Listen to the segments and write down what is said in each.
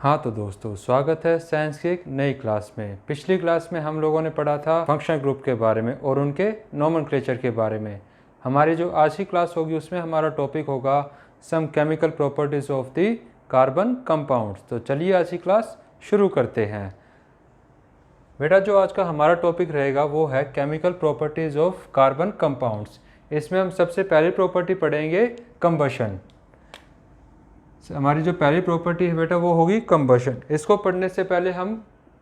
हाँ तो दोस्तों, स्वागत है साइंस की एक नई क्लास में। पिछली क्लास में हम लोगों ने पढ़ा था फंक्शनल ग्रुप के बारे में और उनके नोमेनक्लेचर के बारे में। हमारी जो आज की क्लास होगी उसमें हमारा टॉपिक होगा some chemical properties of the carbon compounds. तो चलिए आज की क्लास शुरू करते हैं। बेटा, जो आज का हमारा टॉपिक रहेगा वो है chemical properties of carbon compounds. इसमें हम सबसे पहली प्रॉपर्टी पढ़ेंगे कंबशन। हमारी जो पहली प्रॉपर्टी है बेटा वो होगी कंबशन। इसको पढ़ने से पहले हम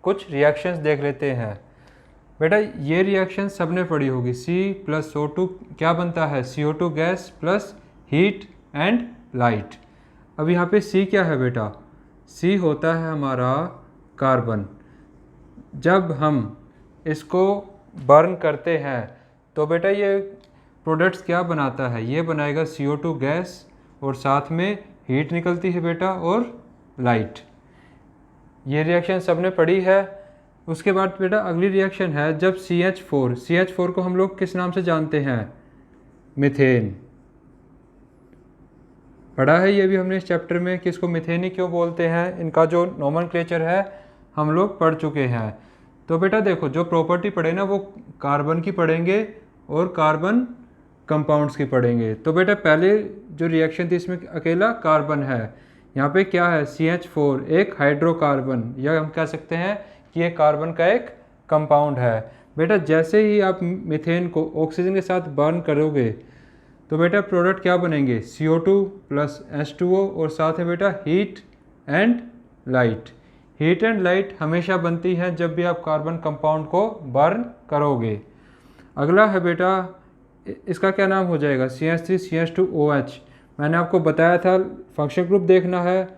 कुछ रिएक्शंस देख लेते हैं। बेटा, ये रिएक्शन सबने पढ़ी होगी। C+O2 क्या बनता है? CO2 gas plus heat and light. अब यहाँ पे C क्या है बेटा? C होता है हमारा कार्बन। जब हम इसको बर्न करते हैं तो बेटा ये प्रोडक्ट्स क्या बनाता है? ये बनाएगा CO2 गैस और साथ में हीट निकलती है बेटा और लाइट। ये रिएक्शन सबने पढ़ी है। उसके बाद बेटा अगली रिएक्शन है जब CH4 को हम लोग किस नाम से जानते हैं? मीथेन। पढ़ा है ये भी हमने इस चैप्टर में कि इसको मीथेन ही क्यों बोलते हैं। इनका जो नोमेनक्लेचर है हम लोग पढ़ चुके हैं। तो बेटा देखो, जो प्रॉपर्टी पढ़े ना वो कार्बन की पढ़ेंगे और कार्बन कंपाउंड्स की पढ़ेंगे। तो बेटा पहले जो रिएक्शन थी इसमें अकेला कार्बन है। यहाँ पे क्या है? CH4 एक हाइड्रोकार्बन, या हम कह सकते हैं कि ये कार्बन का एक कंपाउंड है। बेटा जैसे ही आप मीथेन को ऑक्सीजन के साथ बर्न करोगे तो बेटा प्रोडक्ट क्या बनेंगे? CO2 प्लस H2O और साथ में बेटा heat and light. Heat and light हमेशा बनती है जब भी आप कार्बन कंपाउंड को बर्न करोगे। अगला है बेटा, इसका क्या नाम हो जाएगा? CH3CH2OH। मैंने आपको बताया था फंक्शनल ग्रुप देखना है।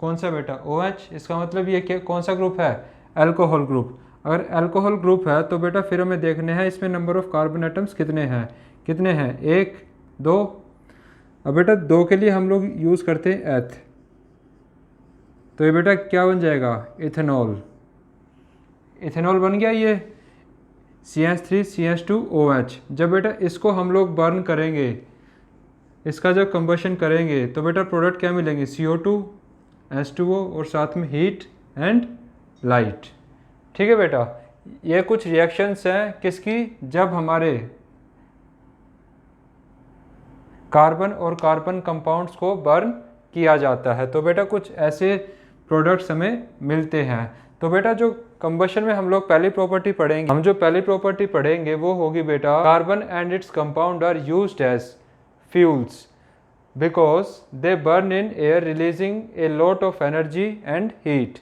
कौन सा बेटा? OH। इसका मतलब ये क्या, कौन सा ग्रुप है? Alcohol group. अगर अल्कोहल ग्रुप है तो बेटा फिर हमें देखने हैं इसमें नंबर ऑफ कार्बन एटम्स कितने हैं। 1, 2। अब बेटा 2 के लिए हम लोग यूज़ करते हैं एथ। तो ये बेटा क्या बन जाएगा? इथेनॉल। इथेनॉल बन गया ये CH3CH2OH। जब बेटा इसको हम लोग बर्न करेंगे, इसका जब कंबशन करेंगे तो बेटा प्रोडक्ट क्या मिलेंगे? CO2 H2O और साथ में हीट एंड लाइट। ठीक है बेटा, ये कुछ रिएक्शंस हैं किसकी? जब हमारे कार्बन और कार्बन कंपाउंड्स को बर्न किया जाता है तो बेटा कुछ ऐसे प्रोडक्ट्स हमें मिलते हैं। तो बेटा जो कंबशन में हम लोग पहली प्रॉपर्टी पढ़ेंगे, हम जो पहली प्रॉपर्टी पढ़ेंगे वो होगी बेटा carbon and its compound are used as fuels because they burn in air releasing a lot of energy and heat.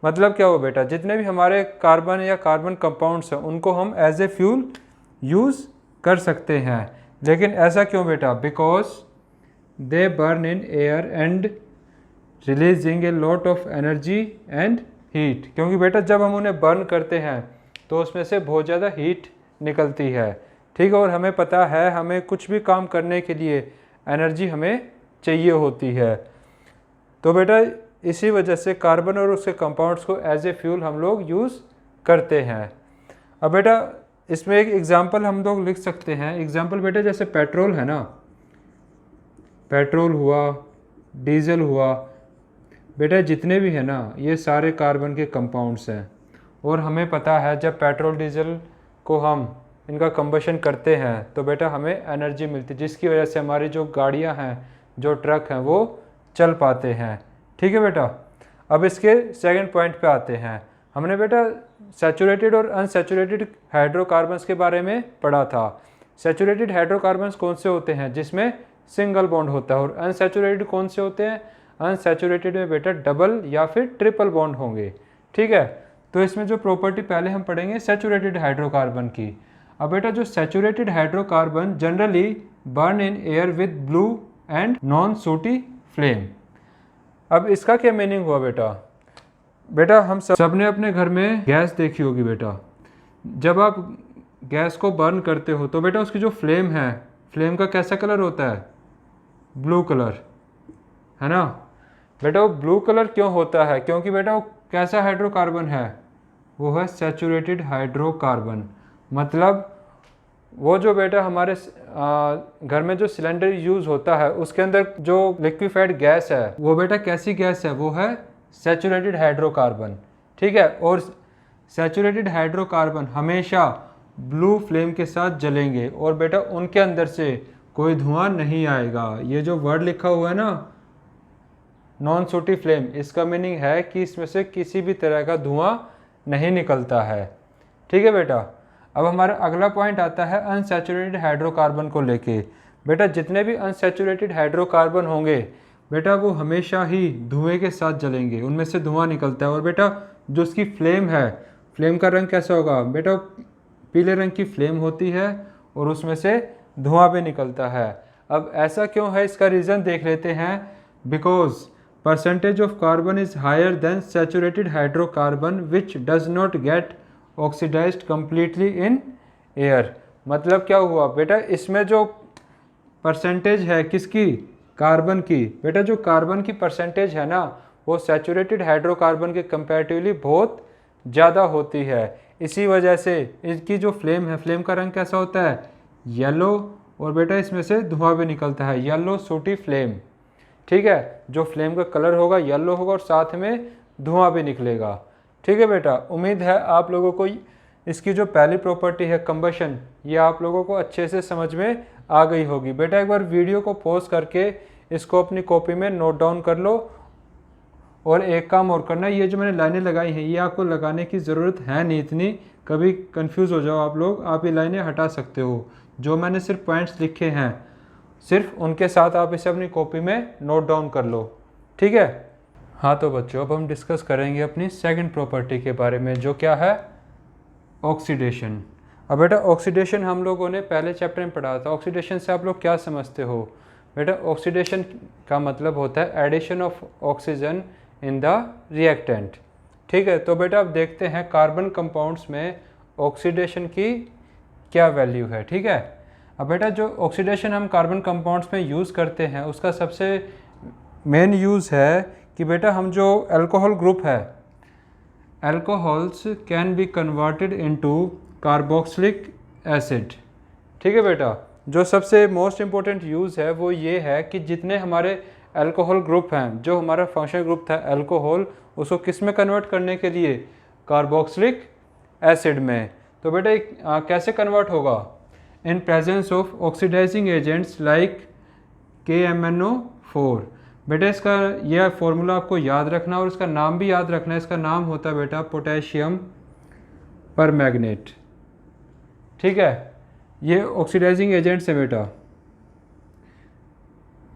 मतलब क्या हो बेटा, जितने भी हमारे कार्बन या कार्बन कंपाउंड्स हैं उनको हम एज ए फ्यूल यूज़ कर सकते हैं। लेकिन ऐसा क्यों बेटा? Because they burn in air and releasing a lot of energy and heat. क्योंकि बेटा जब हम उन्हें बर्न करते हैं तो उसमें से बहुत ज़्यादा हीट निकलती है। ठीक है, और हमें पता है हमें कुछ भी काम करने के लिए एनर्जी हमें चाहिए होती है। तो बेटा इसी वजह से कार्बन और उसके कंपाउंड्स को एज ए फ्यूल हम लोग यूज़ करते हैं। अब बेटा इसमें एक एग्जांपल हम लोग लिख सकते हैं। एग्जांपल बेटा जैसे पेट्रोल है ना, पेट्रोल हुआ, डीजल हुआ, बेटा जितने भी है ना ये सारे कार्बन के कंपाउंड्स हैं। और हमें पता है जब पेट्रोल डीजल को हम इनका कंबशन करते हैं तो बेटा हमें एनर्जी मिलती है, जिसकी वजह से हमारी जो गाड़ियां हैं, जो ट्रक हैं वो चल पाते हैं। ठीक है बेटा, अब इसके सेकंड पॉइंट पे आते हैं। हमने बेटा सैचुरेटेड और अनसैचुरेटेड हाइड्रोकार्बन्स के बारे में पढ़ा था। सैचुरेटेड हाइड्रोकार्बन्स कौन से होते हैं? जिसमें सिंगल बॉन्ड होता है। और अनसैचुरेटेड कौन से होते हैं? अनसैचुरेटेड में बेटा डबल या फिर ट्रिपल बॉन्ड होंगे। ठीक है, तो इसमें जो प्रॉपर्टी पहले हम पढ़ेंगे सैचुरेटेड हाइड्रोकार्बन की। अब बेटा जो saturated hydrocarbon generally burn in air with blue and non CT flame. अब इसका क्या मीनिंग हुआ बेटा? बेटा हम सबने अपने घर में गैस देखी होगी बेटा। जब आप गैस को बर्न करते हो तो बेटा उसकी जो फ्लेम है, फ्लेम का कैसा कलर होता है? ब्लू कलर, है ना बेटा। वो ब्लू कलर क्यों होता है? क्योंकि बेटा वो कैसा हाइड्रोकार्बन है? वो है सैचुरेटेड हाइड्रोकार्बन। मतलब वो जो बेटा हमारे घर में जो सिलेंडर यूज़ होता है उसके अंदर जो लिक्विफाइड गैस है वो बेटा कैसी गैस है? वो है सैचुरेटेड हाइड्रोकार्बन, ठीक है। और सैचुरेटेड हाइड्रोकार्बन हमेशा ब्लू फ्लेम के साथ जलेंगे और बेटा उनके अंदर से कोई धुआं नहीं आएगा। ये जो वर्ड लिखा हुआ है ना नॉन सूटी फ्लेम, इसका मीनिंग है कि इसमें से किसी भी तरह का धुआं नहीं निकलता है, ठीक है बेटा। अब हमारा अगला पॉइंट आता है अनसैचुरेटेड हाइड्रोकार्बन को लेके। बेटा जितने भी अनसैचुरेटेड हाइड्रोकार्बन होंगे बेटा वो हमेशा ही धुएं के साथ जलेंगे, उनमें से धुआं निकलता है। और बेटा जो उसकी फ्लेम है, फ्लेम का रंग कैसा होगा बेटा, पीले रंग की फ्लेम होती है और उसमें से धुआं भी निकलता है। अब ऐसा क्यों है, इसका रीज़न देख लेते हैं। Because percentage of carbon is higher than saturated hydrocarbon which does not get oxidised completely in air. मतलब क्या हुआ बेटा, इसमें जो परसेंटेज है किसकी, कार्बन की, बेटा जो कार्बन की परसेंटेज है ना वो सैचुरेटेड हाइड्रोकार्बन के कंपैरेटिवली बहुत ज़्यादा होती है। इसी वजह से इसकी जो फ्लेम है, फ्लेम का रंग कैसा होता है, येलो, और बेटा इसमें से धुआं भी निकलता है, येलो सूटी फ्लेम, ठीक है। जो फ्लेम का कलर होगा येलो होगा और साथ में धुआं भी निकलेगा, ठीक है बेटा। उम्मीद है आप लोगों को इसकी जो पहली प्रॉपर्टी है कंबशन, ये आप लोगों को अच्छे से समझ में आ गई होगी। बेटा एक बार वीडियो को पॉज करके इसको अपनी कॉपी में नोट डाउन कर लो। और एक काम और करना, ये जो मैंने लाइनें लगाई हैं ये आपको लगाने की ज़रूरत है नहीं इतनी, कभी कंफ्यूज हो जाओ आप लोग, आप ये लाइनें हटा सकते हो। जो मैंने सिर्फ पॉइंट्स लिखे हैं सिर्फ उनके साथ आप इसे अपनी कॉपी में नोट डाउन कर लो, ठीक है। हाँ तो बच्चों अब हम डिस्कस करेंगे अपनी सेकंड प्रॉपर्टी के बारे में, जो क्या है, ऑक्सीडेशन। अब बेटा ऑक्सीडेशन हम लोगों ने पहले चैप्टर में पढ़ा था। ऑक्सीडेशन से आप लोग क्या समझते हो बेटा, ऑक्सीडेशन का मतलब होता है addition of oxygen in the reactant, ठीक है। तो बेटा अब देखते हैं कार्बन कंपाउंड्स में ऑक्सीडेशन की क्या वैल्यू है, ठीक है। अब बेटा जो ऑक्सीडेशन हम कार्बन कंपाउंड्स में यूज़ करते हैं उसका सबसे मेन यूज़ है कि बेटा हम जो अल्कोहल ग्रुप है, alcohols can be converted into carboxylic acid, ठीक है बेटा। जो सबसे मोस्ट इम्पोर्टेंट यूज़ है वो ये है कि जितने हमारे अल्कोहल ग्रुप हैं, जो हमारा फंक्शनल ग्रुप था अल्कोहल, उसको किस में कन्वर्ट करने के लिए, कार्बोक्सिलिक एसिड में। तो बेटा कैसे कन्वर्ट होगा, in presence of oxidising agents like KMnO4। बेटा इसका यह फॉर्मूला आपको याद रखना और इसका नाम भी याद रखना है। इसका नाम होता है बेटा पोटेशियम परमैंगनेट, ठीक है। ये ऑक्सीडाइजिंग एजेंट्स है बेटा,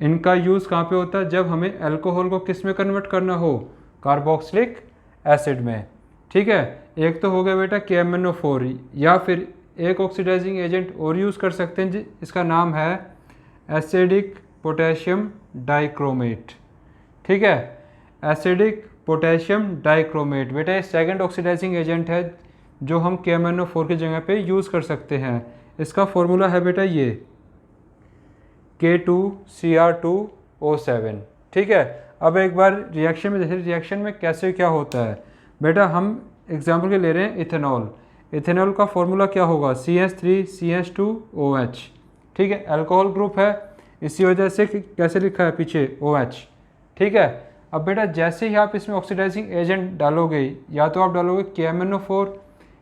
इनका यूज़ कहाँ पे होता है, जब हमें अल्कोहल को किस में कन्वर्ट करना हो, कार्बोक्सिलिक एसिड में, ठीक है। एक तो हो गया बेटा KMnO4, या फिर एक ऑक्सीडाइजिंग एजेंट और यूज़ कर सकते हैं इसका नाम है एसिडिक पोटेशियम डाइक्रोमेट, ठीक है। एसिडिक पोटेशियम डाइक्रोमेट बेटा ये सेकंड ऑक्सीडाइजिंग एजेंट है जो हम KMnO4 की जगह पे यूज़ कर सकते हैं। इसका फॉर्मूला है बेटा ये K2Cr2O7, ठीक है। अब एक बार रिएक्शन में देखिए, रिएक्शन में कैसे क्या होता है बेटा। हम एग्जाम्पल के ले रहे हैं इथेनॉल। इथेनॉल का फॉर्मूला क्या होगा, CH3CH2OH, ठीक है। अल्कोहल ग्रुप है, इसी वजह से कैसे लिखा है पीछे OH, ठीक है। अब बेटा जैसे ही आप इसमें ऑक्सीडाइजिंग एजेंट डालोगे, या तो आप डालोगे KMnO4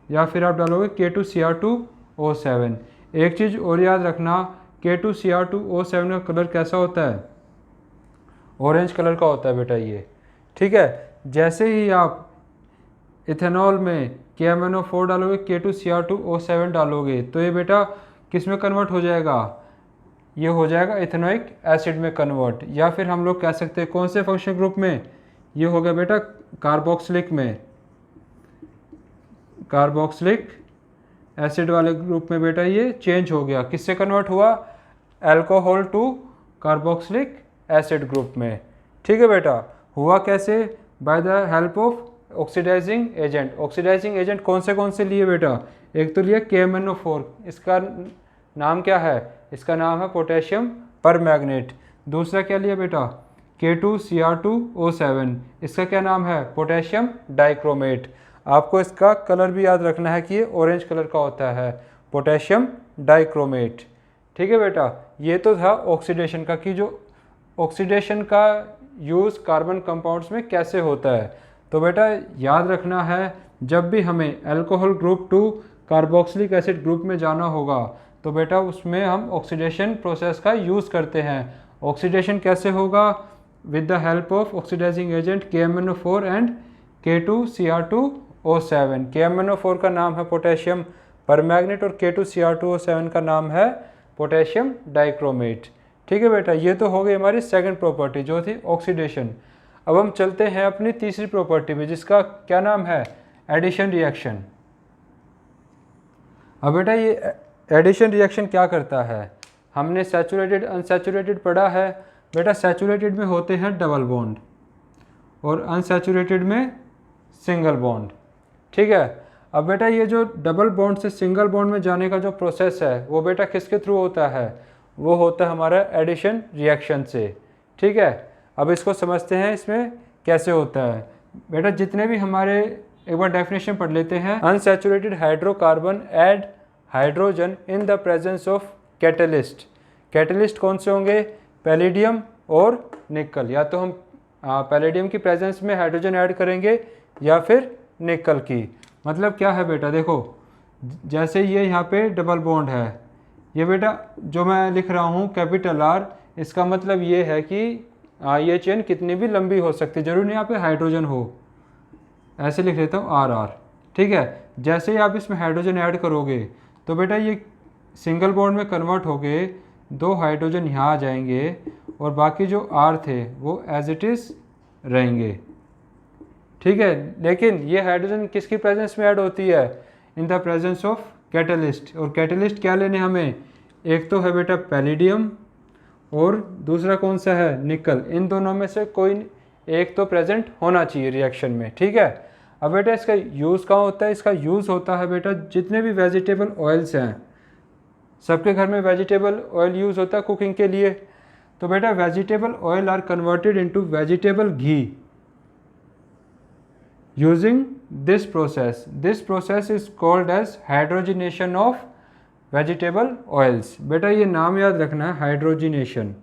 या फिर आप डालोगे K2Cr2O7। एक चीज़ और याद रखना, K2Cr2O7 का कलर कैसा होता है, ऑरेंज कलर का होता है बेटा ये, ठीक है। जैसे ही आप इथेनॉल में KMnO4 डालोगे, K2Cr2O7 डालोगे, तो ये बेटा किस में कन्वर्ट हो जाएगा, ये हो जाएगा इथेनोइक एसिड में कन्वर्ट। या फिर हम लोग कह सकते हैं कौन से फंक्शनल ग्रुप में, ये हो गया बेटा कार्बोक्सिलिक में, कार्बोक्सिलिक एसिड वाले ग्रुप में बेटा ये चेंज हो गया, किससे कन्वर्ट हुआ, alcohol to carboxylic acid group में, ठीक है बेटा। हुआ कैसे, by the help of oxidising agent. Oxidising agent कौन से लिए बेटा, एक तो लिया KMnO4, इसका नाम क्या है, इसका नाम है पोटेशियम परमैंगनेट। दूसरा क्या लिया बेटा, K2Cr2O7, इसका क्या नाम है, पोटेशियम डाइक्रोमेट। आपको इसका कलर भी याद रखना है कि ये ऑरेंज कलर का होता है, पोटेशियम डाइक्रोमेट, ठीक है बेटा। ये तो था ऑक्सीडेशन का, कि जो ऑक्सीडेशन का यूज़ कार्बन कंपाउंड्स में कैसे होता है। तो बेटा याद रखना है, जब भी हमें alcohol group 2 carboxylic acid group में जाना होगा तो बेटा उसमें हम ऑक्सीडेशन प्रोसेस का यूज़ करते हैं। ऑक्सीडेशन कैसे होगा? With the help of oxidising agent KMnO4 and K2Cr2O7। KMnO4 का नाम है पोटेशियम परमैंगनेट और K2Cr2O7 का नाम है पोटेशियम डाइक्रोमेट। ठीक है बेटा, ये तो हो गई हमारी सेकंड प्रॉपर्टी जो थी ऑक्सीडेशन। अब हम चलते हैं अपनी तीसरी प्रॉपर्टी में जिसका क्या नाम है? Addition reaction. अब बेटा ये एडिशन रिएक्शन क्या करता है? हमने सैचुरेटेड अनसैचुरेटेड पढ़ा है बेटा। सैचुरेटेड में होते हैं डबल बॉन्ड और अनसैचुरेटेड में सिंगल बॉन्ड। ठीक है। अब बेटा ये जो डबल बॉन्ड से सिंगल बॉन्ड में जाने का जो प्रोसेस है वो बेटा किसके थ्रू होता है? वो होता है हमारा एडिशन रिएक्शन से। ठीक है। अब इसको समझते हैं इसमें कैसे होता है। बेटा जितने भी हमारे, एक बार डेफिनेशन पढ़ लेते हैं। Unsaturated hydrocarbon add hydrogen in the presence of catalyst. Catalyst कौन से होंगे? पैलेडियम और निकल। या तो हम पैलेडियम की प्रेजेंस में हाइड्रोजन ऐड करेंगे या फिर निकल की। मतलब क्या है बेटा, देखो जैसे ये यहाँ पे डबल बॉन्ड है, ये बेटा जो मैं लिख रहा हूँ कैपिटल R, इसका मतलब ये है कि ये चेन कितनी भी लंबी हो सकती है, जरूरी नहीं यहाँ पे हाइड्रोजन हो। ऐसे लिख लेता हूँ RR। ठीक है। जैसे ही आप इसमें हाइड्रोजन ऐड करोगे तो बेटा ये सिंगल बॉन्ड में कन्वर्ट हो गए, 2 हाइड्रोजन यहाँ आ जाएंगे और बाकी जो R थे वो एज इट इज़ रहेंगे। ठीक है। लेकिन ये हाइड्रोजन किसकी प्रेजेंस में ऐड होती है? In the presence of catalyst. और कैटलिस्ट क्या लेने हमें? एक तो है बेटा पैलेडियम और दूसरा कौन सा है? निकल। इन दोनों में से कोई एक तो प्रेजेंट होना चाहिए रिएक्शन में। ठीक है। अब बेटा इसका यूज़ कहाँ होता है? इसका यूज़ होता है बेटा जितने भी वेजिटेबल ऑयल्स हैं, सबके घर में वेजिटेबल ऑयल यूज़ होता है कुकिंग के लिए। तो बेटा vegetable oil are converted into vegetable ghee using this process. This process is called as hydrogenation of vegetable oils. बेटा ये नाम याद रखना है, हाइड्रोजिनेशन।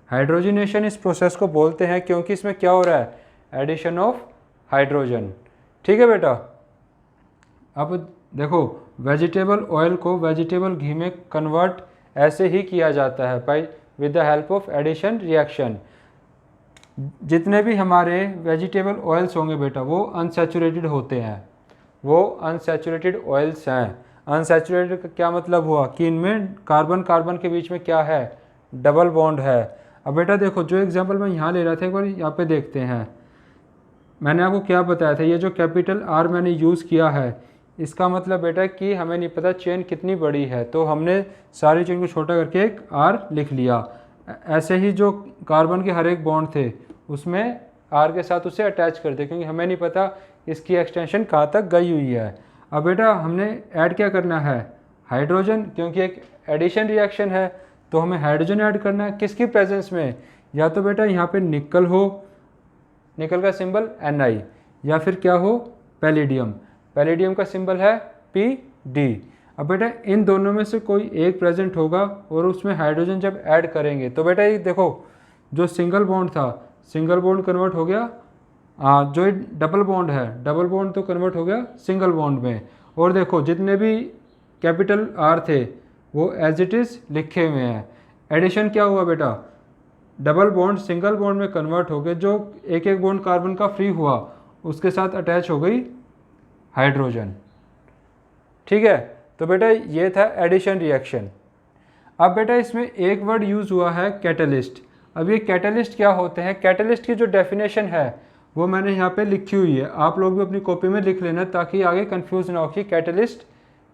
हाइड्रोजिनेशन इस प्रोसेस को बोलते हैं क्योंकि इसमें क्या हो रहा है? Addition of hydrogen. ठीक है बेटा। अब देखो वेजिटेबल ऑयल को वेजिटेबल घी में कन्वर्ट ऐसे ही किया जाता है by with the help of addition reaction. जितने भी हमारे वेजिटेबल ऑयल्स होंगे बेटा वो अनसैचुरेटेड होते हैं, वो अनसैचुरेटेड ऑयल्स हैं। अनसैचुरेटेड का क्या मतलब हुआ? कि इनमें कार्बन कार्बन के बीच में क्या है? डबल बॉन्ड है। अब बेटा देखो जो एग्जांपल मैं यहाँ ले रहा था एक बार यहाँ पे देखते हैं। मैंने आपको क्या बताया था, ये जो कैपिटल R मैंने यूज़ किया है इसका मतलब बेटा कि हमें नहीं पता चेन कितनी बड़ी है, तो हमने सारी चेन को छोटा करके एक R लिख लिया। ऐसे ही जो कार्बन के हर एक बॉन्ड थे उसमें R के साथ उसे अटैच कर दे, क्योंकि हमें नहीं पता इसकी एक्सटेंशन कहाँ तक गई हुई है। अब बेटा हमने ऐड क्या करना है? हाइड्रोजन, क्योंकि एक एडिशन रिएक्शन है तो हमें हाइड्रोजन ऐड करना है। किसकी प्रेजेंस में? या तो बेटा यहाँ पे निकल हो, निकल का सिंबल Ni, या फिर क्या हो? पैलेडियम। पैलेडियम का सिंबल है Pd। अब बेटा इन दोनों में से कोई एक प्रेजेंट होगा और उसमें हाइड्रोजन जब ऐड करेंगे तो बेटा ये देखो जो सिंगल बॉन्ड था, सिंगल बॉन्ड कन्वर्ट हो गया, जो डबल बॉन्ड है, डबल बॉन्ड तो कन्वर्ट हो गया सिंगल बॉन्ड में। और देखो जितने भी कैपिटल R थे वो एज इट इज़ लिखे हुए हैं। एडिशन क्या हुआ बेटा? डबल बॉन्ड सिंगल बॉन्ड में कन्वर्ट हो गए, जो एक एक बॉन्ड कार्बन का फ्री हुआ उसके साथ अटैच हो गई हाइड्रोजन। ठीक है। तो बेटा ये था एडिशन रिएक्शन। अब बेटा इसमें एक वर्ड यूज़ हुआ है कैटलिस्ट। अब ये कैटलिस्ट क्या होते हैं? कैटलिस्ट की जो डेफिनेशन है वो मैंने यहाँ पे लिखी हुई है, आप लोग भी अपनी कॉपी में लिख लेना ताकि आगे कंफ्यूज ना हो कि कैटलिस्ट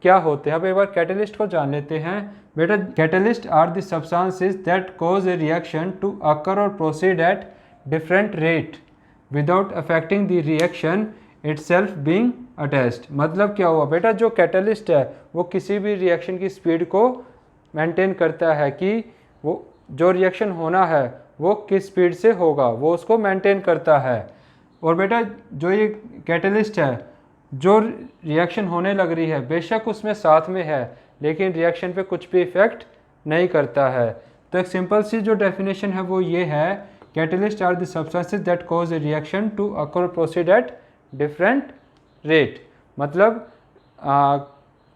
क्या होते हैं। अब एक बार कैटलिस्ट को जान लेते हैं। बेटा catalyst are the substances that cause a reaction to occur और proceed at different rate without affecting the reaction itself being attached. मतलब क्या हुआ बेटा? जो कैटलिस्ट है वो किसी भी रिएक्शन की स्पीड को मेंटेन करता है कि वो जो रिएक्शन होना है वो किस स्पीड से होगा, वो उसको मेंटेन करता है। और बेटा जो ये कैटलिस्ट है, जो रिएक्शन होने लग रही है बेशक उसमें साथ में है लेकिन रिएक्शन पे कुछ भी इफ़ेक्ट नहीं करता है। तो एक सिंपल सी जो डेफिनेशन है वो ये है catalyst are the substances that cause a reaction to occur proceed at different rate. मतलब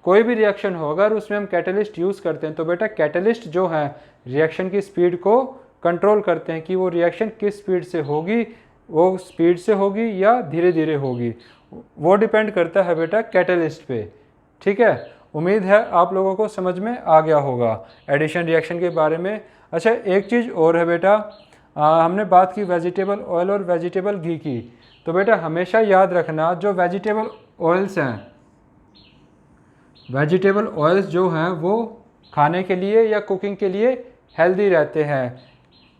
कोई भी रिएक्शन हो अगर उसमें हम कैटलिस्ट यूज़ करते हैं तो बेटा कैटलिस्ट जो है रिएक्शन की स्पीड को कंट्रोल करते हैं कि वो रिएक्शन किस स्पीड से होगी, वो स्पीड से होगी या धीरे धीरे होगी, वो डिपेंड करता है बेटा कैटलिस्ट पे। ठीक है, उम्मीद है आप लोगों को समझ में आ गया होगा एडिशन रिएक्शन के बारे में। अच्छा, एक चीज़ और है बेटा, हमने बात की वेजिटेबल ऑयल और वेजिटेबल घी की, तो बेटा हमेशा याद रखना जो वेजिटेबल ऑयल्स हैं, वेजिटेबल ऑयल्स जो हैं वो खाने के लिए या कुकिंग के लिए हेल्दी रहते हैं।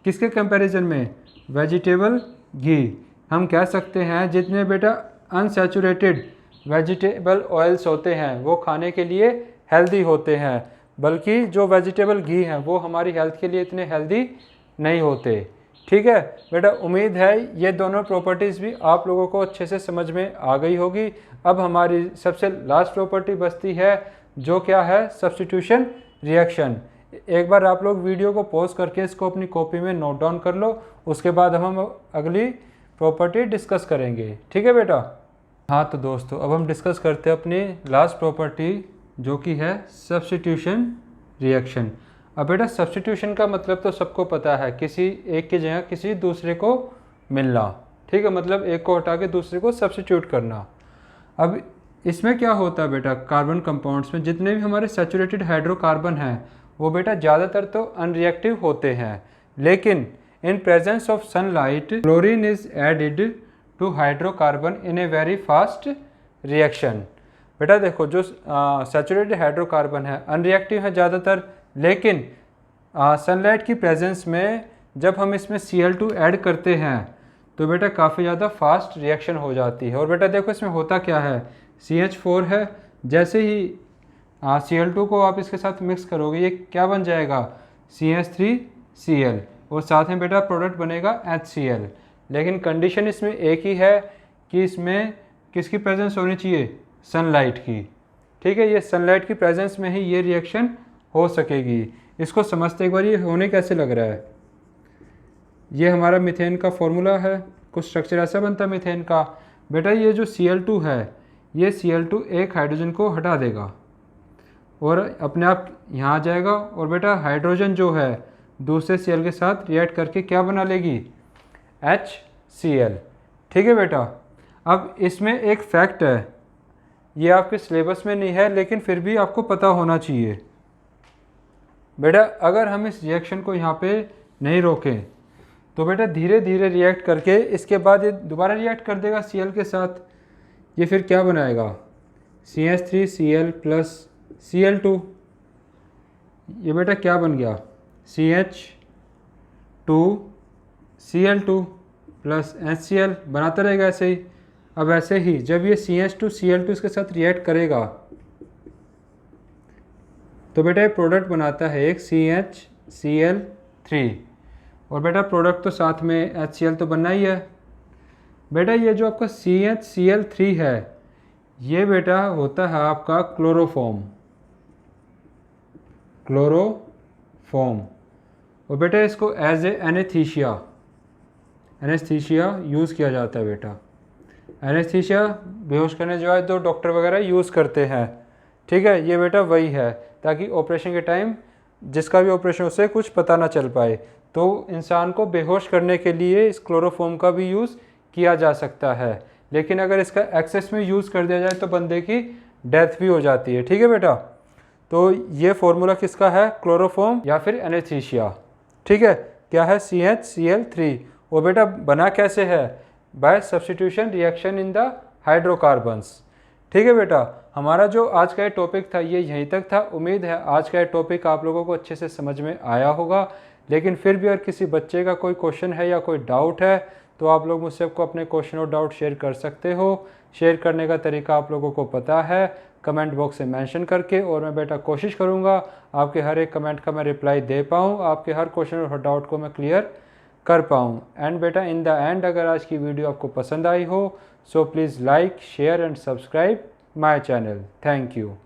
किसके कंपैरिजन में? वेजिटेबल घी। हम कह सकते हैं जितने बेटा अनसैचुरेटेड वेजिटेबल ऑयल्स होते हैं वो खाने के लिए हेल्दी होते हैं, बल्कि जो वेजिटेबल घी हैं वो हमारी हेल्थ के लिए इतने हेल्दी नहीं होते। ठीक है बेटा, उम्मीद है ये दोनों प्रॉपर्टीज़ भी आप लोगों को अच्छे से समझ में आ गई होगी। अब हमारी सबसे लास्ट प्रॉपर्टी बचती है जो क्या है? Substitution reaction. एक बार आप लोग वीडियो को पॉज करके इसको अपनी कॉपी में नोट डाउन कर लो, उसके बाद हम अगली प्रॉपर्टी डिस्कस करेंगे। ठीक है बेटा? हाँ तो दोस्तों, अब हम डिस्कस करते हैं अपनी लास्ट प्रॉपर्टी जो कि है सब्स्टिट्यूशन रिएक्शन। अब बेटा सब्स्टिट्यूशन का मतलब तो सबको पता है, किसी एक की जगह किसी दूसरे को मिलना। ठीक है, मतलब एक को हटा के दूसरे को सब्स्टिट्यूट करना। अब इसमें क्या होता है बेटा, कार्बन कंपाउंड्स में जितने भी हमारे सैचुरेटेड हाइड्रोकार्बन हैं वो बेटा ज़्यादातर तो अनरिएक्टिव होते हैं, लेकिन in presence of sunlight chlorine is added to hydrocarbon in a very fast reaction. बेटा देखो, जो सैचुरेटेड हाइड्रोकार्बन है अनरिएक्टिव है ज़्यादातर, लेकिन सनलाइट की प्रेजेंस में जब हम इसमें Cl2 ऐड करते हैं तो बेटा काफ़ी ज़्यादा फास्ट रिएक्शन हो जाती है। और बेटा देखो इसमें होता क्या है, CH4 है, जैसे ही Cl2 को आप इसके साथ मिक्स करोगे ये क्या बन जाएगा? CH3Cl, और साथ में बेटा प्रोडक्ट बनेगा HCl। लेकिन कंडीशन इसमें एक ही है कि इसमें किसकी प्रेजेंस होनी चाहिए? सनलाइट की। ठीक है, ये सनलाइट की प्रेजेंस में ही ये रिएक्शन हो सकेगी। इसको समझते एक बार ये होने कैसे लग रहा है। ये हमारा मीथेन का फॉर्मूला है, कुछ स्ट्रक्चर ऐसा बनता है मीथेन का। बेटा ये जो Cl2 है, ये Cl2 एक हाइड्रोजन को हटा देगा और अपने आप यहाँ आ जाएगा, और बेटा हाइड्रोजन जो है दूसरे Cl के साथ रिएक्ट करके क्या बना लेगी? HCl। ठीक है बेटा, अब इसमें एक फैक्ट है, ये आपके सिलेबस में नहीं है लेकिन फिर भी आपको पता होना चाहिए। बेटा अगर हम इस रिएक्शन को यहाँ पे नहीं रोकें तो बेटा धीरे धीरे रिएक्ट करके इसके बाद ये दोबारा रिएक्ट कर देगा Cl के साथ। ये फिर क्या बनाएगा? CH3Cl plus Cl2। ये बेटा क्या बन गया? CH2Cl2 प्लस HCl, बनाता रहेगा ऐसे ही। अब ऐसे ही जब ये CH2Cl2 इसके साथ रिएक्ट करेगा तो बेटा ये प्रोडक्ट बनाता है एक CHCl3, और बेटा प्रोडक्ट तो साथ में HCl तो बनना ही है। बेटा ये जो आपका CHCl3 है ये बेटा होता है आपका क्लोरोफॉर्म, और बेटा इसको एज ए एनेस्थीसिया यूज़ किया जाता है। बेटा एनेस्थीसिया बेहोश करने जो है तो डॉक्टर वगैरह यूज़ करते हैं। ठीक है, ये बेटा वही है ताकि ऑपरेशन के टाइम जिसका भी ऑपरेशन उसे कुछ पता ना चल पाए, तो इंसान को बेहोश करने के लिए इस क्लोरोफॉर्म का भी यूज़ किया जा सकता है। लेकिन अगर इसका एक्सेस में यूज़ कर दिया जाए तो बंदे की डेथ भी हो जाती है। ठीक है बेटा, तो ये फॉर्मूला किसका है? क्लोरोफॉर्म या फिर एनेस्थीसिया। ठीक है, क्या है? CHCl3। वो बेटा बना कैसे है? By substitution reaction in the hydrocarbons. ठीक है बेटा, हमारा जो आज का ये टॉपिक था ये यहीं तक था। उम्मीद है आज का ये टॉपिक आप लोगों को अच्छे से समझ में आया होगा, लेकिन फिर भी अगर किसी बच्चे का कोई क्वेश्चन है या कोई डाउट है तो आप लोग मुझसे आपको अपने क्वेश्चन और डाउट शेयर कर सकते हो। शेयर करने का तरीका आप लोगों को पता है, कमेंट बॉक्स में मेंशन करके, और मैं बेटा कोशिश करूँगा आपके हर एक कमेंट का मैं रिप्लाई दे पाऊँ, आपके हर क्वेश्चन और डाउट को मैं क्लियर कर पाऊँ। एंड बेटा इन द एंड अगर आज की वीडियो आपको पसंद आई हो so please like, share and subscribe my channel. Thank you.